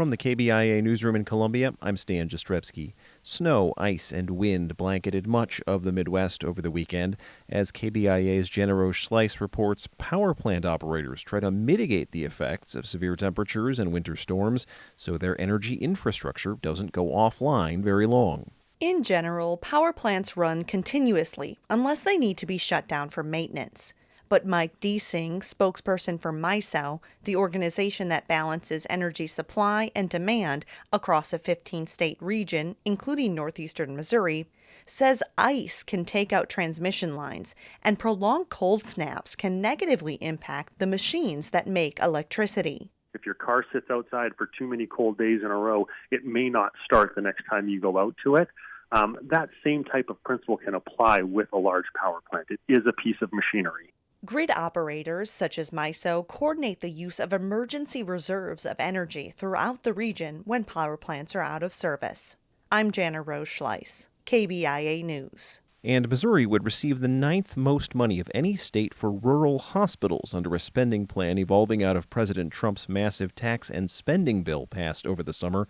From the KBIA newsroom in Columbia, I'm Stan Jastrzebski. Snow, ice, and wind blanketed much of the Midwest over the weekend. As KBIA's Jenna Roche-Slice reports, power plant operators try to mitigate the effects of severe temperatures and winter storms so their energy infrastructure doesn't go offline very long. In general, power plants run continuously unless they need to be shut down for maintenance. But Mike Deasing, spokesperson for MISO, the organization that balances energy supply and demand across a 15-state region, including northeastern Missouri, says ice can take out transmission lines and prolonged cold snaps can negatively impact the machines that make electricity. If your car sits outside for too many cold days in a row, it may not start the next time you go out to it. That same type of principle can apply with a large power plant. It is a piece of machinery. Grid operators, such as MISO, coordinate the use of emergency reserves of energy throughout the region when power plants are out of service. I'm Jenna Roche-Slice, KBIA News. And Missouri would receive the 9th most money of any state for rural hospitals under a spending plan evolving out of President Trump's massive tax and spending bill passed over the summer.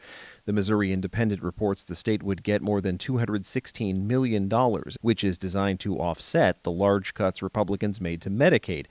The Missouri Independent reports the state would get more than $216 million, which is designed to offset the large cuts Republicans made to Medicaid.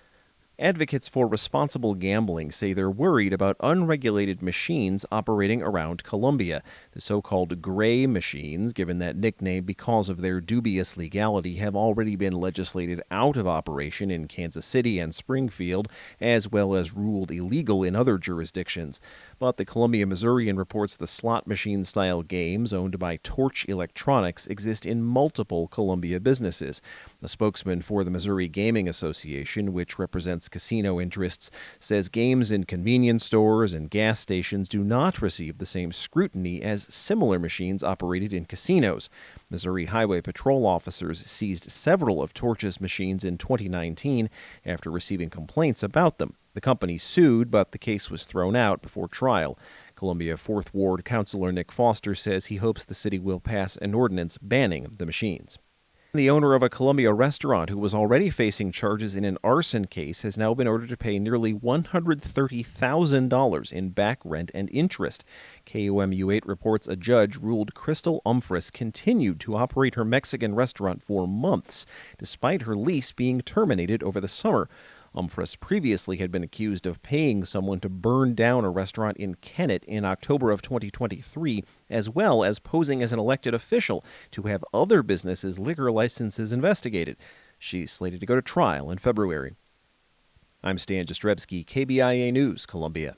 Advocates for responsible gambling say they're worried about unregulated machines operating around Columbia. The so-called gray machines, given that nickname because of their dubious legality, have already been legislated out of operation in Kansas City and Springfield, as well as ruled illegal in other jurisdictions. But the Columbia Missourian reports the slot machine-style games owned by Torch Electronics exist in multiple Columbia businesses. A spokesman for the Missouri Gaming Association, which represents casino interests, says games in convenience stores and gas stations do not receive the same scrutiny as similar machines operated in casinos. Missouri Highway Patrol officers seized several of Torch's machines in 2019 after receiving complaints about them. The company sued, but the case was thrown out before trial. Columbia 4th Ward Councilor Nick Foster says he hopes the city will pass an ordinance banning the machines. The owner of a Columbia restaurant who was already facing charges in an arson case has now been ordered to pay nearly $130,000 in back rent and interest. KOMU8 reports a judge ruled Crystal Umphris continued to operate her Mexican restaurant for months, despite her lease being terminated over the summer. Umphris previously had been accused of paying someone to burn down a restaurant in Kennett in October of 2023, as well as posing as an elected official to have other businesses' liquor licenses investigated. She's slated to go to trial in February. I'm Stan Jastrzebski, KBIA News, Columbia.